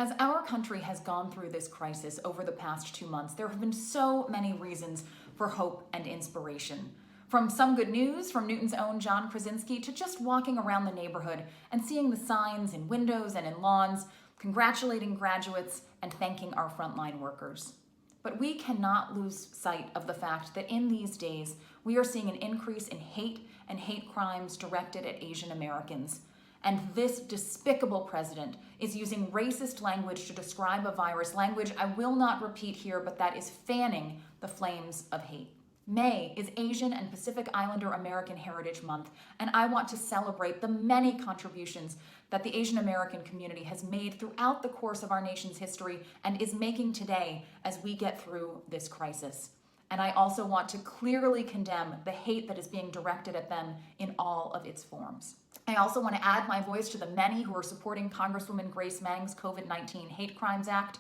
As our country has gone through this crisis over the past 2 months, there have been so many reasons for hope and inspiration. From some good news from Newton's own John Krasinski to just walking around the neighborhood and seeing the signs in windows and in lawns, congratulating graduates and thanking our frontline workers. But we cannot lose sight of the fact that in these days, we are seeing an increase in hate and hate crimes directed at Asian Americans. And this despicable president is using racist language to describe a virus, language I will not repeat here, but that is fanning the flames of hate. May is Asian and Pacific Islander American Heritage Month, and I want to celebrate the many contributions that the Asian American community has made throughout the course of our nation's history and is making today as we get through this crisis. And I also want to clearly condemn the hate that is being directed at them in all of its forms. I also want to add my voice to the many who are supporting Congresswoman Grace Meng's COVID-19 Hate Crimes Act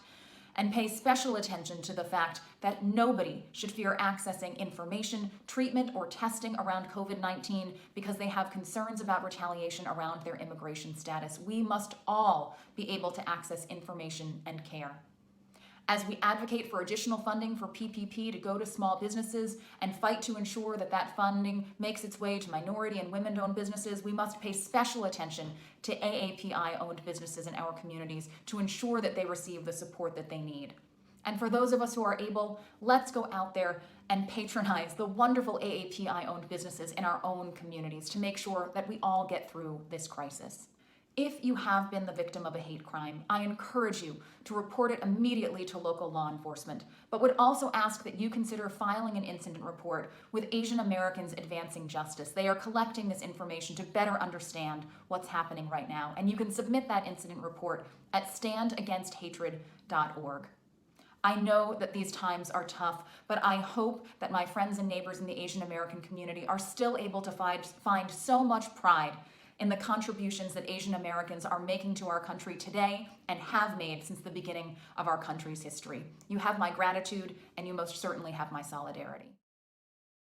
and pay special attention to the fact that nobody should fear accessing information, treatment, or testing around COVID-19 because they have concerns about retaliation around their immigration status. We must all be able to access information and care. As we advocate for additional funding for PPP to go to small businesses and fight to ensure that that funding makes its way to minority and women-owned businesses, we must pay special attention to AAPI-owned businesses in our communities to ensure that they receive the support that they need. And for those of us who are able, let's go out there and patronize the wonderful AAPI-owned businesses in our own communities to make sure that we all get through this crisis. If you have been the victim of a hate crime, I encourage you to report it immediately to local law enforcement, but would also ask that you consider filing an incident report with Asian Americans Advancing Justice. They are collecting this information to better understand what's happening right now, and you can submit that incident report at standagainsthatred.org. I know that these times are tough, but I hope that my friends and neighbors in the Asian American community are still able to find so much pride in the contributions that Asian Americans are making to our country today and have made since the beginning of our country's history. You have my gratitude, and you most certainly have my solidarity.